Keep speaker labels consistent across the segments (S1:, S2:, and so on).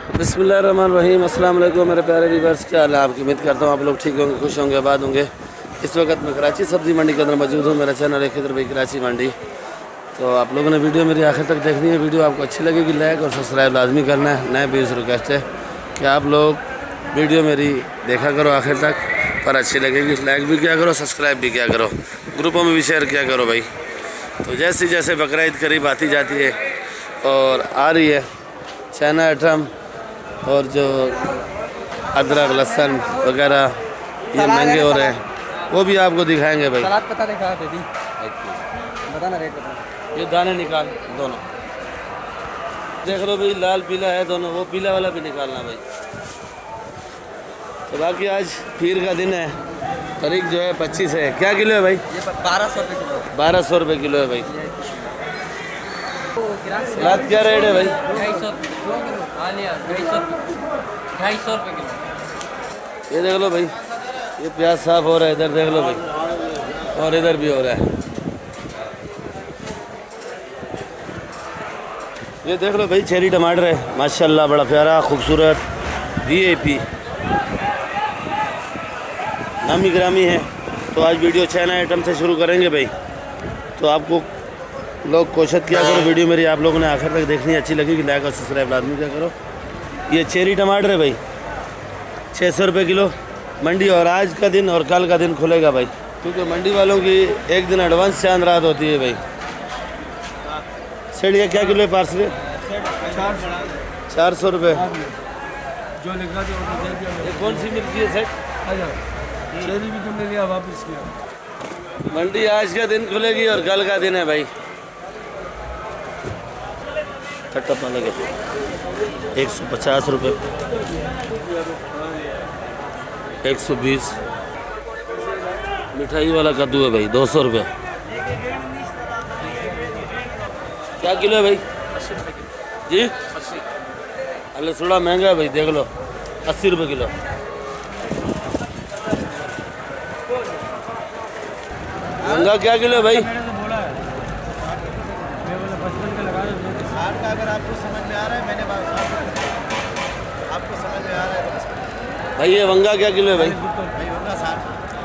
S1: बिस्मिल्लाहिर्रहमानिर्रहीम। अस्सलाम वालेकुम मेरे प्यारे व्यूअर्स, क्या हाल है आपकी। उम्मीद करता हूँ आप लोग ठीक होंगे, खुश होंगे, आबाद होंगे। इस वक्त मैं कराची सब्ज़ी मंडी के अंदर मौजूद हूँ। मेरा चैनल है खिदर भाई कराची मंडी। तो आप लोगों ने वीडियो मेरी आखिर तक देखनी है। वीडियो आपको अच्छी लगेगी लाइक और सब्सक्राइब लाजमी करना है। नए व्यूज़ रिक्वेस्ट है कि आप लोग वीडियो मेरी देखा करो आखिर तक, पर अच्छी लगेगी लाइक भी किया करो, सब्सक्राइब भी किया करो, ग्रुपों में भी शेयर किया करो भाई। तो जैसे जैसे बकरा ईद करीब आती जाती है और आ रही है, चाइना आइटम और जो अदरक लहसुन वगैरह ये महंगे हो रहे हैं, वो भी आपको दिखाएंगे भाई।
S2: सलाद पता दिखा दीदी, बता ना रेट बता।
S1: ये दाने निकाल दोनों, देख लो भाई, लाल पीला है दोनों, वो पीला वाला भी निकालना भाई। तो बाकी आज पीर का दिन है, तारीख जो है 25 है। क्या किलो है भाई?
S2: ये 1200 रुपये किलो।
S1: 1200 रुपये किलो है भाई। सलाद क्या रेट है भाई?
S2: 250 250 रुपये किलो।
S1: ये देख लो भाई, ये प्याज साफ हो रहा है, इधर देख लो भाई, और इधर भी हो रहा है। ये देख लो भाई, चेरी टमाटर है माशाल्लाह, बड़ा प्यारा खूबसूरत VIP नामी ग्रामी है। तो आज वीडियो चाइना आइटम से शुरू करेंगे भाई। तो आपको लोग कोशिश किया करो, वीडियो मेरी आप लोगों ने आखिर तक देखनी, अच्छी लगेगी लाइक और सब्सक्राइब लाजमी क्या करो। ये चेरी टमाटर है भाई, 600 रुपये किलो मंडी। और आज का दिन और कल का दिन खुलेगा भाई, क्योंकि मंडी वालों की एक दिन एडवांस चांद रात होती है भाई। सेठ ये क्या किलो है पार्सल? 400 रुपये।
S2: जो लिखा था
S1: ये कौन सी मिर्ची है सेठ?
S2: चेरी भी तुमने लिया, वापस किया।
S1: मंडी आज का दिन खुलेगी और कल का दिन है भाई। खट्टा लगे 150 रुपये, 120। मिठाई वाला कद्दू है भाई 200 रुपये। क्या किलो है भाई?
S2: 80 रुपये किलो
S1: जी
S2: 80।
S1: अरे थोड़ा महंगा है भाई, देख लो 80 रुपये किलो। महंगा क्या किलो है भाई?
S2: मैंने तो बोला है 55 का लगा दो।
S3: 60 का अगर आपको समझ में आ रहा है, मैंने आपको समझ में आ रहा है तो
S1: भाई ये वंगा क्या किलो है भाई?
S3: भाई होगा 60।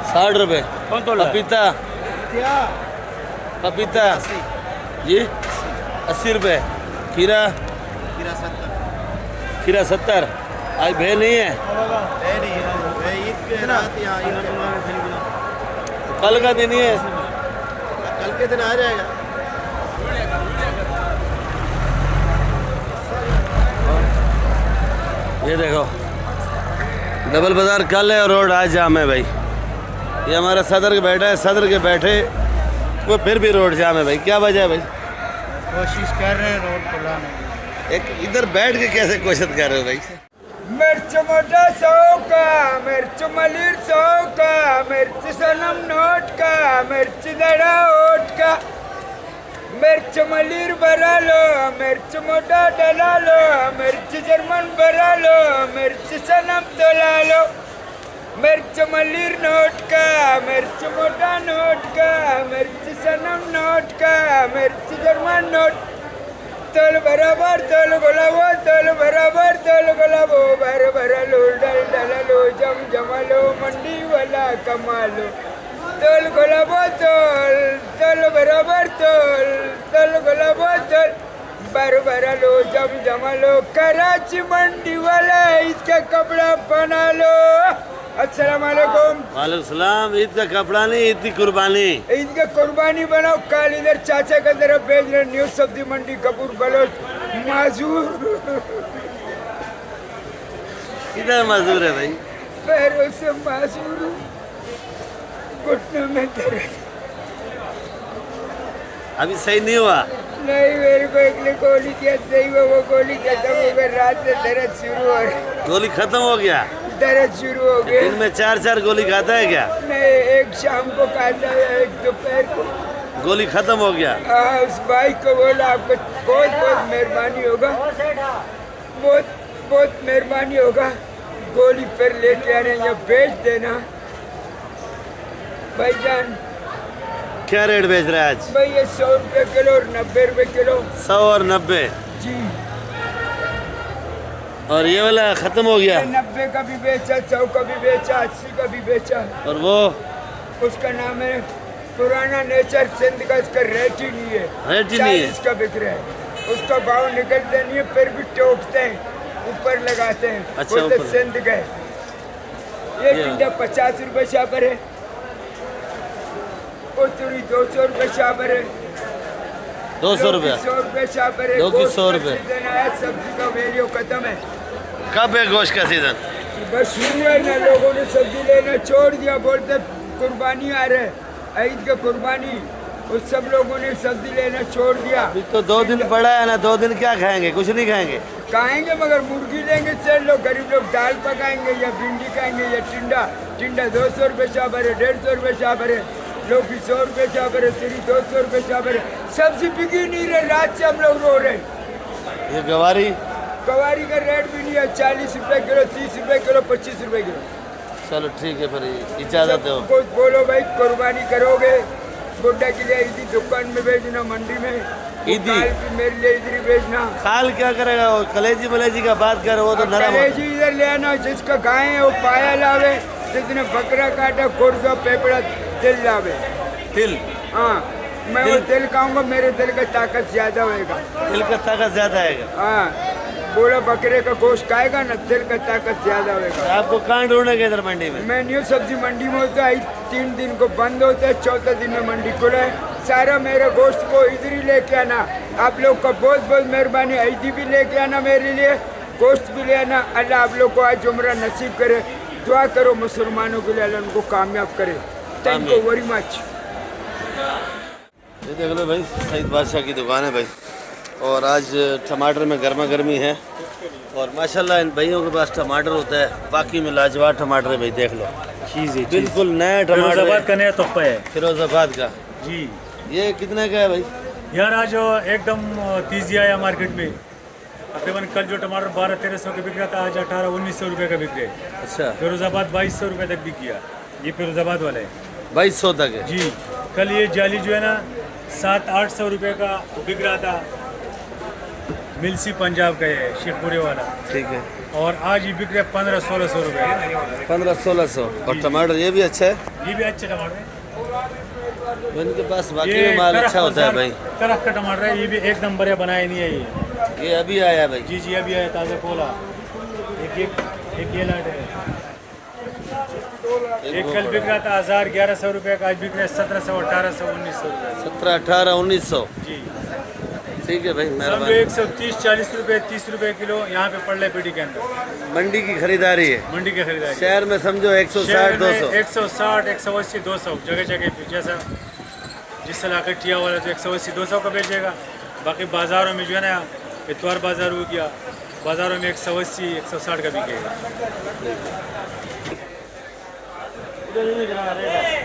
S1: 60 रुपये।
S2: कौन तोड़ा?
S1: पपीता,
S3: क्या
S1: पपीता जी 80 रुपये। खीरा,
S3: गिरा 70
S1: खीरा 70। आज भे नहीं है,
S3: नहीं है ईद के रात यहाँ ईद के बाद
S1: कल का दिन ही है।
S3: कल के दिन आ जाएगा।
S1: ये देखो डबल बाजार कल है और रोड आज जाम है भाई। ये हमारा सदर के बैठा है, सदर के बैठे वो फिर भी रोड जाम है भाई। क्या वजह है भाई?
S3: कोशिश कर रहे हैं रोड को लाने की।
S1: एक इधर बैठ के कैसे कोशिश कर रहे हो भाई?
S2: मिर्च मोटा 100 का, मिर्च मलिर 100 का, मिर्च सनम नोट का, मिर्च दड़ा ओट का, मिर्च मलिर भरा लो, मिर्च मोटा डला लो, मिर्च जर्मन भरा लो, मिर्च सनम तोला लो, मिर्च मलिर नोट का, मिर्च मोटा नोट का, मिर्च सनम नोट का, मिर्च जर्मन नोट। तोल बराबर तोल गुलाबो, तोल बराबर तोल गुलाबो, भर भरलो डल डललो, जम जमालो, मंडी वाला कमालो। तोल गुलाबो तोल, तोल बराबर तोल, तोल गुलाबो तोल, भर भरलो, जम जमालो, कराची मंडी वाला इसका कपड़ा बना लो। अस्सलाम वालेकुम।
S1: वालेकुम सलाम। ईद का कपड़ा नहीं, ईद की कुर्बानी।
S2: ईद का कुर्बानी बनाओ। कल इधर चाचा का तरफ भेज रहे, न्यू सब्जी मंडी कपूर बलोच माजूर।
S1: किधर मजदूर है भाई?
S2: पैरों से माजूर, घुटनों में दर्द।
S1: अभी सही नहीं हुआ?
S2: नहीं, मेरे को एक ने गोली दिया, सही हुआ, वो गोली खत्म हो गई। रात से दर्द शुरू हो रहा,
S1: गोली खत्म हो गया?
S2: दर्द शुरू हो गया।
S1: दिन में 4-4 गोली खाता है क्या?
S2: नहीं, एक शाम को खाता है, एक दोपहर को।
S1: गोली खत्म हो गया?
S2: उस भाई को बोला आपको बहुत बहुत मेहरबानी होगा, बहुत बहुत मेहरबानी होगा, गोली पर लेके आने या बेच देना भाईजान।
S1: क्या रेट बेच रहे हैं आज?
S2: भाई ये 100 रुपये किलो और 90 रुपये किलो।
S1: 100 और 90
S2: जी।
S1: और ये वाला ख़त्म हो गया।
S2: 90 का भी बेचा, 100 का भी बेचा, 80 का भी बेचा।
S1: और वो
S2: उसका नाम है पुराना नेचर सिंध का, इसका रेट ही नहीं है,
S1: रेट ही नहीं है।
S2: 40 का बिक रहा है। उसका भाव निकलते नहीं है, फिर भी टोकते हैं, ऊपर लगाते हैं।
S1: अच्छा,
S2: बोलते
S1: ऊपर।
S2: सिंध गए। ये
S1: ये
S2: टिंडा 50 रुपए शाबर है, वो चूड़ी 200 रुपए शाबर है,
S1: 200 रुपया।
S2: 100 रुपए शाबर है।
S1: 2 की
S2: गोश्त
S1: 100
S2: का
S1: रुपए।
S2: सीजन आया, सब्जी का वैल्यू खत्म है।
S1: कब है गोश्त का सीज़न?
S2: बस शुरू है ना, लोगों ने सब्जी लेना छोड़ दिया। बोलते कुर्बानी आ रहा है, ईद का कुर्बानी, उस सब लोगों ने सब्जी लेना छोड़ दिया।
S1: अभी तो 2 दिन पड़ा है ना, 2 दिन क्या खाएंगे? कुछ नहीं खाएंगे।
S2: खाएंगे मगर मुर्गी लेंगे। चल लोग, गरीब लोग दाल पकाएंगे या भिंडी खाएंगे या टिंडा। टिंडा 200 रुपये चाबर है, 150 रुपये चाबर है, लौकी 100 रुपये चाबर है, तिरी 200 रुपये चाबर है। सब्जी बिकी नहीं रहे, रात से हम लोग रो रहे हैं।
S1: ये गवारी
S2: कवारी का रेट भी नहीं है, 40 रुपये किलो, 30 रुपये किलो, 25 रुपये किलो।
S1: चलो ठीक है, फिर इजाज़त दो।
S2: कुछ बोलो भाई, कुर्बानी करोगे गुड्डा के लिए ईदी दुकान में भेजना, मंडी में
S1: ईदी?
S2: काल भी मेरे लिए इधर ही भेजना।
S1: खाल क्या करेगा वो? कलेजी मलेजी का बात कर, वो तो नरम होता है।
S2: कलेजी इधर ले आना, जिसका गाय है वो पाया लावे, जिसने बकरा काटा गुर्दा पेपड़ा दिल लावे।
S1: तिल
S2: हाँ, मैं वो दिल खाऊंगा, मेरे दिल का ताकत ज्यादा होएगा।
S1: तिल का ताकत ज़्यादा आएगा।
S2: हाँ, बोला बकरे का गोश्त खाएगा ना, दिल का ताकत ज्यादा होएगा।
S1: आपको कहाँ ढूंढेंगे इधर मंडी में?
S2: मैं न्यू सब्जी मंडी में होता है, 3 दिन को बंद होता है, 4था दिन में मंडी खुला है। सारा मेरे गोश्त को इधर ही लेके आना। आप लोग का बहुत बहुत मेहरबानी। ईदी भी लेके आना मेरे लिए, गोश्त भी ले आना। अल्लाह आप लोग को आज उम्र नसीब करे। दुआ करो मुसलमानों के लिए, अल्लाह उनको कामयाब करे। Thank you very much.
S1: ये देख लो भाई, सईद बादशाह की दुकान है भाई। और आज टमाटर में गर्मा गर्मी है। और माशाल्लाह इन भाइयों के पास टमाटर होता है, वाकई में लाजवाब टमाटर है भाई। देख लो,
S4: चीज़ है,
S1: बिल्कुल नया टमाटर
S4: फिरोजाबाद का नया तोहफा है
S1: फिरोजाबाद का।
S4: जी।
S1: ये कितने का है भाई?
S4: यार आज एकदम तेजी आया मार्केट में। तकरीबन कल जो टमाटर 1200-1300 का बिक रहा था, आज 1800-1900 रुपये का बिक रहे।
S1: अच्छा,
S4: फिरोजाबाद 2200 रुपये तक बिक गया। ये फिरोजाबाद वाला है
S1: 2200 तक है।
S4: जी। कल ये जाली जो है ना 700-800 रुपये का बिक रहा था, मिल्सी पंजाब का है, शेखपुरे वाला।
S1: ठीक है।
S4: और आज ये बिक रहा है 1500-1600 रुपये।
S1: 1500-1600। और टमाटर ये भी अच्छा है,
S4: ये भी अच्छे टमाटर है।
S1: इनके पास वाकई में माल अच्छा होता है भाई।
S4: तरफ का टमाटर है, ये भी एक नंबर है, बनाया नहीं है ये।
S1: ये अभी आया भाई।
S4: जी जी, अभी आया ताज़ा कोला। एक ये लाट है। एक कल बिक रहा था 1000-1100 रुपये का, आज बिक रहा है 1700-1800-1900 रुपये।
S1: 17-18-1900।
S4: जी।
S1: ठीक है भाई,
S4: समझो
S1: मेहरबानी।
S4: 130-40 रुपये, 30 रुपये किलो यहाँ पे पड़ रहा है पेटी के अंदर।
S1: मंडी की खरीदारी है।
S4: मंडी के खरीदारी
S1: शहर में समझो 160-200।
S4: 160, 180-200 जगह जगह पे, जैसा जिस इलाके टिया वाला तो 180-200 का बेचेगा। बाकी बाज़ारों में जो है ना, इतवार बाज़ार हो गया, बाज़ारों में 180-160 का बिकेगा।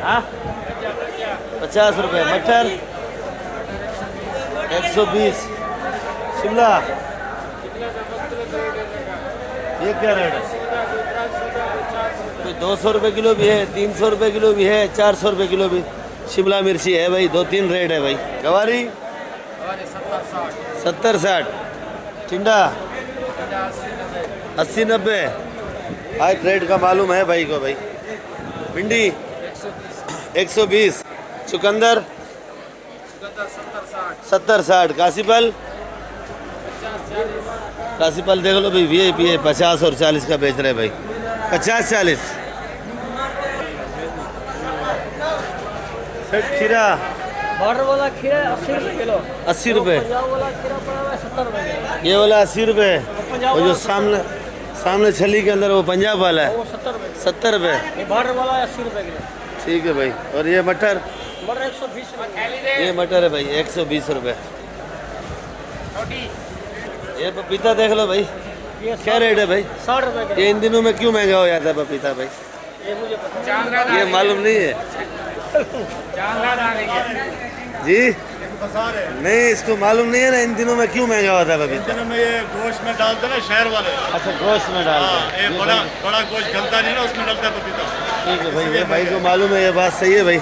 S1: हाँ, 50 रुपये मटर, 120 शिमला। ये क्या रेट है? कोई 200 रुपये किलो भी है, 300 रुपये किलो भी है, 400 रुपये किलो भी शिमला मिर्ची है भाई। 2-3 रेट है भाई। गवारी 70-60। टिंडा 80-90। आज रेट का मालूम है भाई को भाई। भिंडी 120। चुकंदर 70-60। कासीपल देख लो भाई, VIP है, 50 और 40 का बेच रहे भाई। 50-40। खीरा
S5: बॉर्डर वाला खीरा 80 रुपये किलो।
S1: 80 रुपये।
S5: पंजाब वाला खीरा पड़ा हुआ है 70 रुपये किलो।
S1: ये वाला 80 रुपये। वो जो सामने छली के अंदर वो पंजाब वाला है,
S5: वो 70 रुपये।
S1: 70 रुपये।
S5: ये बॉर्डर वाला है 80 रुपये किलो।
S1: ठीक है भाई। और ये मटर?
S5: बॉर्डर 120 रुपये।
S1: ये मटर है भाई 120 रुपये। ये पपीता देख लो भाई,
S5: ये
S1: क्या रेट है भाई?
S5: 60 रुपये किलो।
S1: ये इन दिनों में क्यों महंगा हो जाता है पपीता भाई?
S5: ये मुझे पता है।
S1: ये मालूम नहीं है जी? नहीं, इसको मालूम नहीं है ना इन दिनों में क्यों महंगा होता है पपीता?
S3: दिनों में ये गोश्त में डालते ना शहर वाले।
S1: अच्छा, गोश्त में डाल
S3: हाँ,
S1: दो।
S3: ये बड़ा गोश्त गलता नहीं ना, उसमें डलता है पपीता।
S1: ठीक है भाई, ये भाई को मालूम है, ये बात सही है भाई।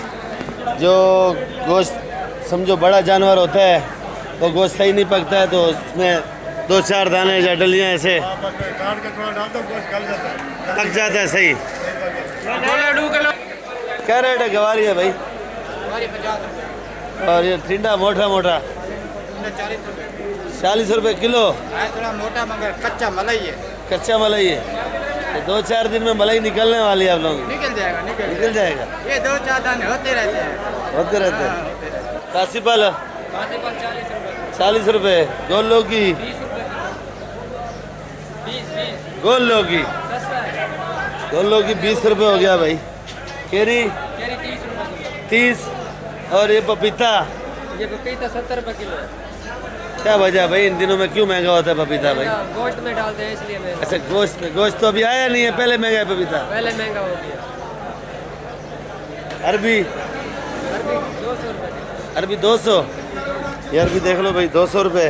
S1: जो गोश्त समझो बड़ा जानवर होता है वो गोश्त सही नहीं पकता है तो उसमें दो चार दाने या डलियाँ ऐसे
S3: काट के थोड़ा डाल दो, गोश्त गल जाता है।
S1: पक जाता है सही। क्या रेट है गवारी है भाई? और ये टिंडा मोटा मोटा 40 रुपए किलो।
S3: थोड़ा मोटा मगर कच्चा मलाई है।
S1: कच्चा मलाई है, तो 2-4 दिन में मलाई निकलने वाली है आप लोगों की।
S3: निकल जाएगा,
S1: निकल जाएगा,
S3: ये 2-4 दाने होते रहते हैं।
S1: होते रहते हैं। काशीपाल 40 रुपए, गोल लौकी, गोल लौकी, गोल लौकी 20 रुपए हो गया भाई। केरी 30, और ये पपीता
S5: ये पपीता 70 रुपए किलो है।
S1: क्या वजह भाई, इन दिनों में क्यों महंगा होता है पपीता भाई?
S5: गोश्त में डालते हैं इसलिए महंगा।
S1: अच्छा गोश्त में, गोश्त तो अभी आया नहीं है, पहले महंगा है पपीता।
S5: पहले महंगा हो गया।
S1: अरबी,
S5: अरबी 200 रुपए किलो।
S1: अरबी 200, ये अरबी देख लो भाई 200 रुपये।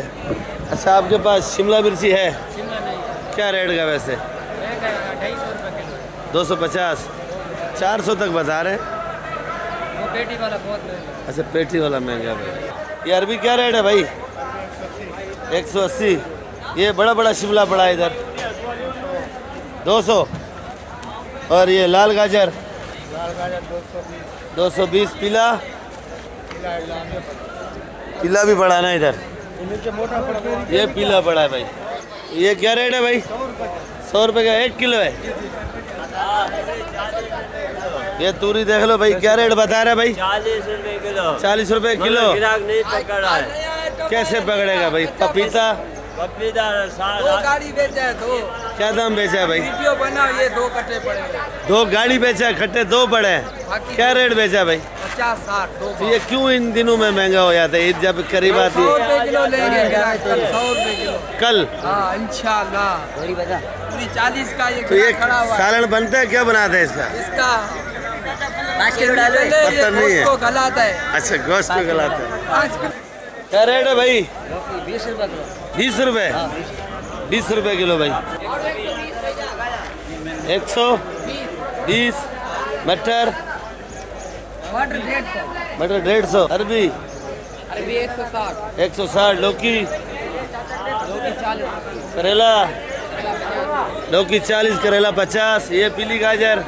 S1: अच्छा आपके पास शिमला मिर्ची है,
S5: शिमला नहीं है,
S1: क्या रेट का वैसे?
S5: महंगा है, 250 रुपए किलो है।
S1: 250, 400 तक बता रहे हैं।
S5: वो पेटी वाला बहुत महंगा है।
S1: अच्छा पेटी वाला महंगा है भाई। ये अरबी क्या रेट है भाई? 180। ये बड़ा बड़ा शिमला पड़ा है इधर 200। और ये लाल गाजर 220। पीला, पीला भी पड़ा ना इधर, ये पीला पड़ा है भाई। ये क्या रेट है भाई? 100 रुपये का 1 किलो है। ये तूरी देख लो भाई, क्या रेट बता रहे भाई?
S6: 40 रुपए किलो।
S1: 40 रुपए किलो।
S6: गिराक नहीं पकड़ा है।
S1: कैसे पकड़ेगा भाई? पपीता
S6: पपीता
S2: गाड़ी बेचा है तो
S1: क्या दाम बेचा है भाई?
S2: वीडियो बनाओ, ये 2 कट्टे पड़े हैं।
S1: 2 गाड़ी बेचा है, खट्टे 2 पड़े हैं। क्या रेट बेचा भाई?
S2: 50-60
S1: तो ये क्यों इन दिनों में महंगा हो जाता है? ईद जब करीब आती
S2: 100
S1: है।
S2: रुपए किलो लेंगे, कल 100 रुपए किलो।
S1: कल
S2: हाँ इंशाल्लाह। पूरी 40 का ये
S1: तो ये
S2: खड़ा हुआ है।
S1: सालन बनता है, क्या बनाते हैं इसका?
S2: इसका
S1: पता नहीं है।
S2: को गलाता है।
S1: अच्छा गोश्त को गलाते हैं।
S2: 5 किलो।
S1: क्या रेट है भाई?
S5: 20 रुपए किलो।
S1: 20 रुपए, 20 रुपए किलो भाई। 120। मटर,
S2: मटर 150।
S1: मटर 150। अरबी
S2: अरबी 160।
S1: 160। लौकी,
S2: लौकी 40 रुपए।
S1: करेला, लौकी 40, करेला 50। ये पीली गाजर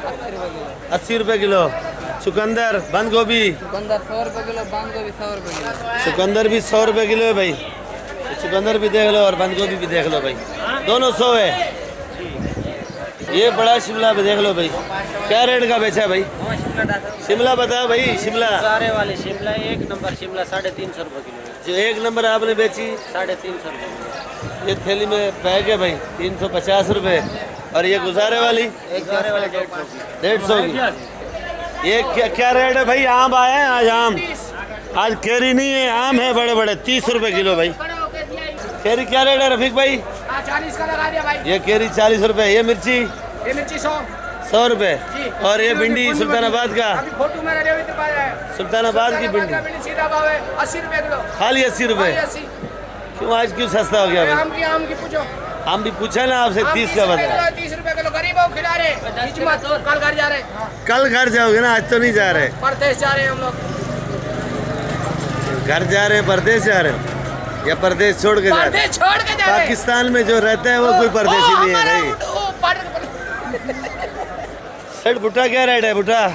S1: 80 रुपए किलो। चुकंदर, बंद गोभी,
S2: चुकंदर 100 रुपए किलो, बंद गोभी 100 रुपए किलो।
S1: चुकंदर भी 100 रुपए किलो है भाई। तो चुकंदर भी देख लो और बंद गोभी भी देख लो भाई, दोनों 100 है। ये बड़ा शिमला भी देख लो भाई, क्या रेट का बेचा है भाई? शिमला बताओ भाई। शिमला
S5: सारे वाले शिमला 1 नंबर शिमला 350 रुपए किलो है।
S1: जो 1 नंबर आपने बेची
S5: 350 रुपए किलो।
S1: ये थैली में पैक है भाई 350 रुपए। और ये गुजारे वाली
S5: एक जारे वाले 150
S1: 150 की। ये क्या रेट है भाई? आम आए हैं आज? आम आज केरी नहीं है, आम है बड़े बड़े 30 रुपए किलो भाई। केरी क्या रेट है रफीक भाई?
S2: 40 का लगा दिया भाई।
S1: ये केरी 40 रुपए। ये मिर्ची
S2: ये मिर्ची
S1: 100 रुपए। और ये भिंडी सुल्तानाबाद का,
S2: अभी फोटो में रेडी हुई है।
S1: सुल्तानाबाद की भिंडी
S2: सीधा भाव है 80 रुपए किलो।
S1: खाली 80 रुपए।
S2: 80।
S1: क्यों आज क्यों सस्ता हो गया भाई?
S2: आम की पूछो।
S1: हम भी पूछा ना आपसे 30 का बताया।
S2: 30 रुपए किलो गरीब हो खिला रहे। कल घर जा रहे।
S1: कल घर जाओगे ना, आज तो नहीं जा रहे।
S2: परदेश जा रहे हैं हम लोग।
S1: घर जा रहे हैं, परदेश जा रहे हैं या परदेश छोड़ के जा रहे हैं?
S2: परदेश छोड़ के जा रहे हैं।
S1: पाकिस्तान में जो रहता है वो कोई परदेशी नहीं है भाई। सेठ भुट्टा क्या रेट है? भुट्टा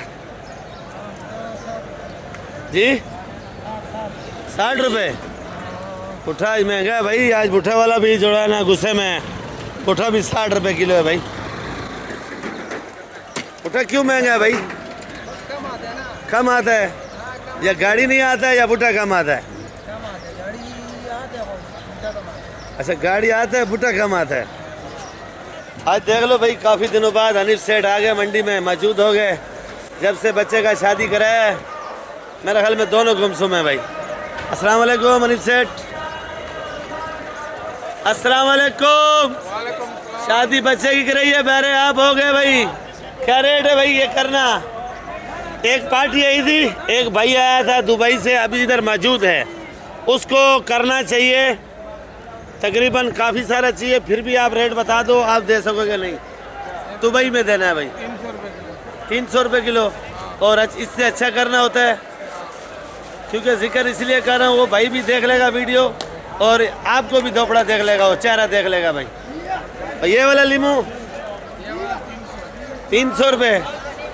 S1: जी 60 रुपए। भुट्टा आज महंगा है भाई। आज भुट्टा वाला भी जोड़ा ना गुस्से में। भुट्टा भी 60 रुपए किलो है भाई। भुट्टा क्यों महंगा है भाई? कम आता है या गाड़ी नहीं आता है या भुट्टा कम आता है? अच्छा गाड़ी आता है, भुट्टा कम आता है। आज देख लो भाई, काफ़ी दिनों बाद हनीफ सेठ आ गए मंडी में, मौजूद हो गए। जब से बच्चे का शादी कराया है मेरे ख्याल में दोनों गुमसुम है भाई। अस्सलाम वालेकुम हनीफ सेठ। अस्सलाम वालेकुम। शादी बच्चे की कराई है, बहरे आप हो गए भाई। क्या रेट है भाई ये करना? एक पार्टी आई थी, एक भाई आया था दुबई से, अभी इधर मौजूद है, उसको करना चाहिए तकरीबन काफ़ी सारा चाहिए। फिर भी आप रेट बता दो, आप दे सकोगे नहीं? दुबई में देना है भाई 300 रुपये किलो। और इससे अच्छा करना होता है, क्योंकि जिक्र इसलिए कर रहा हूँ, वो भाई भी देख लेगा वीडियो और आपको भी दोपड़ा देख लेगा, वो चेहरा देख लेगा भाई। और ये वाला लीमू 300 रुपये।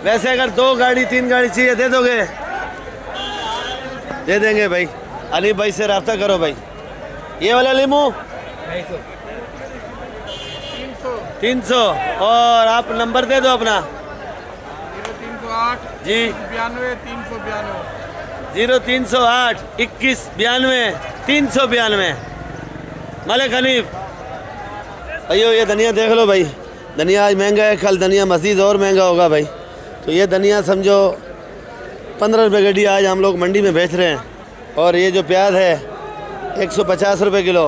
S1: वैसे अगर 2 गाड़ी 3 गाड़ी चाहिए दे दोगे? दे देंगे भाई। अली भाई से रब्ता करो भाई। ये वाला लीमू 300। और आप नंबर दे दो अपना।
S2: 0308
S1: जी
S2: 92 392।
S1: 0308 21 92 392। मलिक हनीफ अयो ये धनिया देख लो भाई। धनिया आज महंगा है, कल धनिया मज़ीद और महंगा होगा भाई। तो ये धनिया समझो 15 रुपये गड्डी आज हम लोग मंडी में बेच रहे हैं। और ये जो प्याज है 150 रुपये किलो,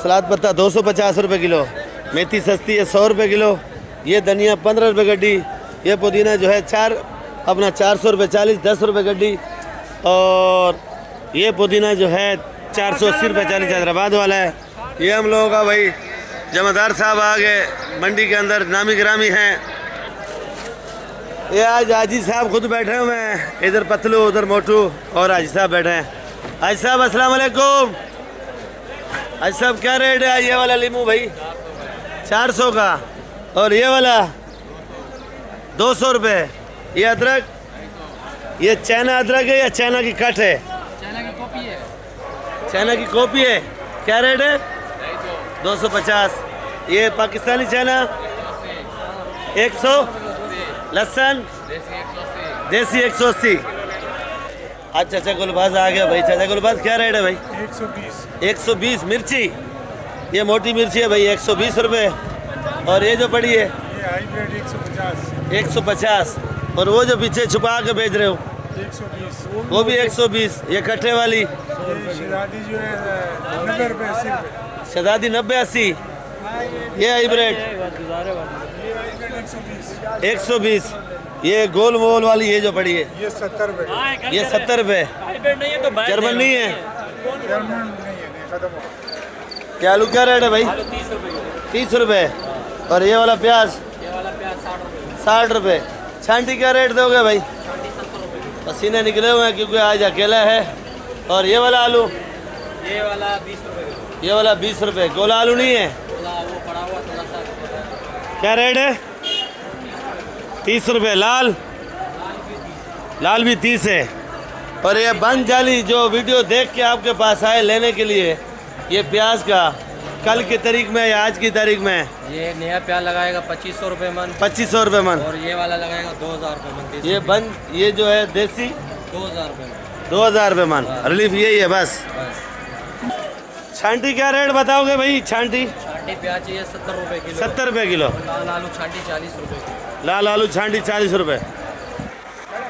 S1: सलाद पत्ता 250 रुपये किलो, मेथी सस्ती है 100 रुपये किलो। ये धनिया 15 रुपये गड्डी। ये पुदीना जो है 400 रुपये 40 10 रुपये गड्डी। और ये पुदीना जो है 480 रुपये 40 हैदराबाद वाला है। ये हम लोगों का भाई जमादार साहब आ गए मंडी के अंदर, नामी गिरामी हैं। ये आज हाजी साहब खुद बैठे हुए हैं, इधर पतलू उधर मोटू और हाजी साहब बैठे हैं। हाजी साहब अस्सलाम वालेकुम। हाजी साहब क्या रेट है ये वाला लीमू भाई? 400 का। और ये वाला 200 रुपये। ये अदरक, ये चाइना अदरक है या चाइना की कट है? चाइना की कॉपी है। क्या रेट है? 250। ये पाकिस्तानी चाइना 100। लहसुन देसी 180। अच्छा चाचा गुलबाज आ गया भाई। चाचा गुलबाज क्या रेट है भाई? 120। मिर्ची, ये मोटी मिर्ची है भाई 120 रुपये। और ये जो पड़ी है 150। और वो जो पीछे छुपा के बेच रहे हो
S2: 120।
S1: वो भी 120। ये कट्टे वाली
S2: शहजादी जो है 90 रुपये 80 रुपये।
S1: शहजादी 90 80। ये हाइब्रिड 120। ये गोल मोल वाली ये जो पड़ी है
S2: ये 70 रुपये।
S1: ये 70 रुपये। जर्मन नहीं है?
S2: जर्मन नहीं है, नहीं खत्म हो गया।
S1: ये आलू क्या रेट है भाई? 30 रुपये। और ये वाला प्याज 60 रुपये। छांटी क्या रेट दोगे भाई? पसीने निकले हुए हैं क्योंकि आज अकेला है। और ये वाला आलू?
S5: ये वाला 20 रुपये।
S1: ये वाला 20 रुपये। गोला आलू नहीं है?
S5: वो पड़ा हुआ थोड़ा सा।
S1: क्या रेट है? 30 रुपये। लाल भी 30 है। और ये बंद जाली जो वीडियो देख के आपके पास आए लेने के लिए, ये प्याज का कल की तारीख में या आज की तारीख में?
S5: ये नया प्याज लगाएगा 2500 रुपये मन।
S1: 2500 रुपये मन।
S5: और ये वाला लगाएगा 2000 रुपये मन।
S1: ये बंद, ये जो है देसी
S5: 2000 रुपये मन।
S1: 2000 रुपये मन। रिलीफ यही है बस। छांटी क्या रेट बताओगे भाई? छांटी
S5: प्याज चाहिए 70 रुपये किलो।
S1: 70 रुपये किलो।
S5: लाल आलू छांटी 40 रुपये।
S1: लाल आलू छांटी 40 रुपये।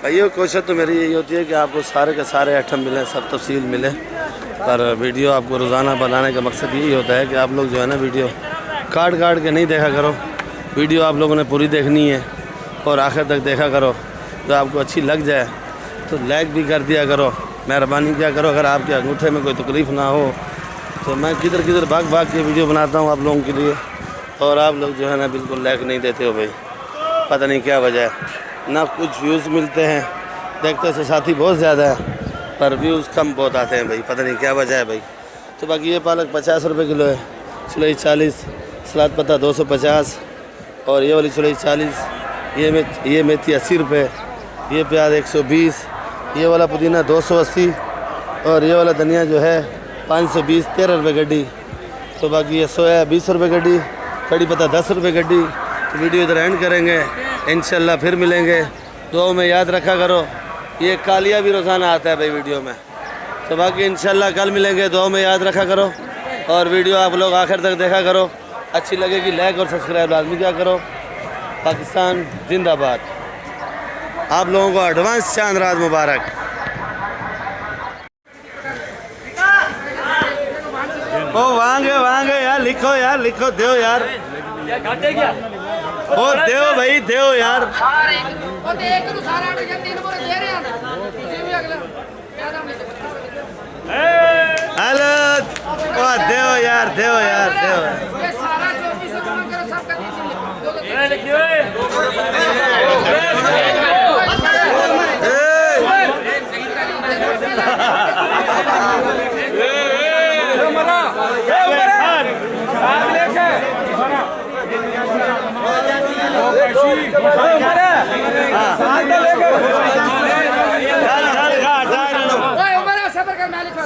S1: भाइयों कोशिश तो मेरी यही होती है कि आपको सारे के सारे आइटम मिले, सब तफसील मिले। पर वीडियो आपको रोज़ाना बनाने का मकसद यही होता है कि आप लोग जो है ना वीडियो काट के नहीं देखा करो। वीडियो आप लोगों ने पूरी देखनी है और आखिर तक देखा करो। तो आपको अच्छी लग जाए तो लाइक भी कर दिया करो, मेहरबानी क्या करो। अगर आपके अंगूठे में कोई तकलीफ़ ना हो तो मैं किधर भाग के वीडियो बनाता हूँ आप लोगों के लिए। और आप लोग जो है ना बिल्कुल लाइक नहीं देते हो भाई, पता नहीं क्या वजह है। ना कुछ व्यूज़ मिलते हैं, देखते से साथी बहुत ज़्यादा है पर व्यूज़ कम बहुत आते हैं भाई, पता नहीं क्या वजह है भाई। तो बाकी ये पालक 50 रुपये किलो है, चुलई 40, सलाद पत्ता 250 और ये वाली चुलई 40। ये मेथी 80 रुपये, ये प्याज 120, ये वाला पुदीना 280 और ये वाला धनिया जो है 520 13 रुपये गड्डी। तो बाकी ये सोया 20 रुपये गड्डी, कड़ी पत्ता 10 रुपये गड्डी। तो वीडियो इधर एंड करेंगे, इंशाल्लाह फिर मिलेंगे। दुआओं में याद रखा करो, ये कालिया भी रोज़ाना आता है भाई वीडियो में। तो बाकी इंशाल्लाह कल मिलेंगे, दुआओं में याद रखा करो और वीडियो आप लोग आखिर तक देखा करो। अच्छी लगेगी लाइक और सब्सक्राइब लाजमी क्या करो। पाकिस्तान जिंदाबाद। आप लोगों को एडवांस चांद रात मुबारक। ओ वांगे यार लिखो दो यार, ओ दो भाई दो यार। हेलो ओ दो यार।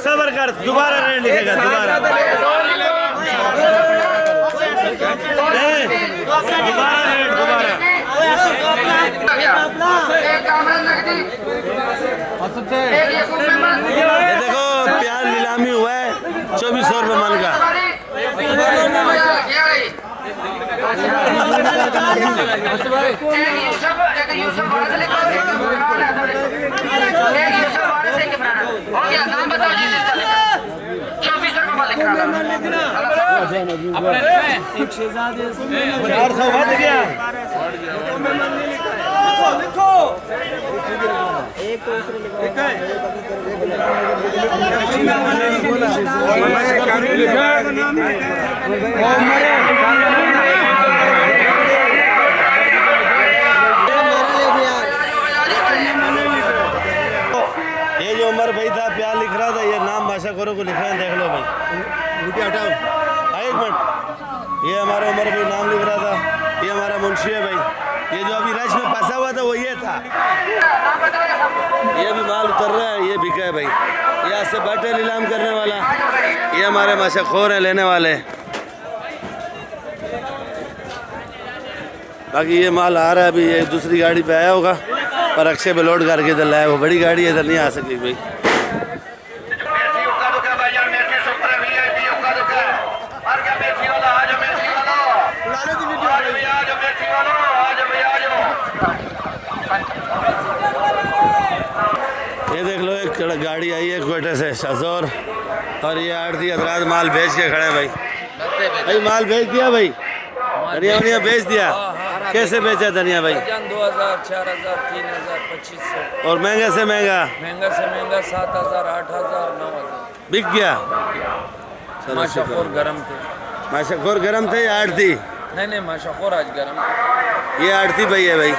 S3: सबर कर दोबारा रेट लिखेगा दोबारा
S1: ये देखो प्याज नीलामी हुआ है 2400 रुपये मन का। ये जो उमर भाई था प्यार लिख रहा था, ये नाम भाषा करो को लिखा है, देख लो भाई। हटाओ एक मिनट, ये हमारा उमर भाई नाम लिख रहा था, ये हमारा मुंशी है भाई। ये जो अभी रश में फंसा हुआ था वो ये था। ये भी माल उतर रहा है, ये बिका है भाई। ये आज से बैठे नीलाम करने वाला, ये हमारे माशाखोर हैं लेने वाले। बाकी ये माल आ रहा है अभी, ये दूसरी गाड़ी पे आया होगा पर अक्षय पे लोड करके इधर लाया। वो बड़ी गाड़ी है, इधर नहीं आ सकती भाई। ये देख लो एक गाड़ी आई है कोयटे से शजोर, और ये आड़ती हजरात माल बेच के खड़े भाई। भाई माल बेच दिया भाई, धनिया वनिया बेच दिया। कैसे बेचा धनिया भाई?
S7: 2000, 4000, 3000, 2500
S1: और महंगा से महंगा?
S7: महंगा से महंगा 7000, 8000, 9000
S1: बिक गया।
S7: माशाखोर गरम थे।
S1: माशाखोर गरम थे या आड़ती?
S7: नहीं माशाखोर आज गरम थे।
S1: ये आड़ती भाई है भाई।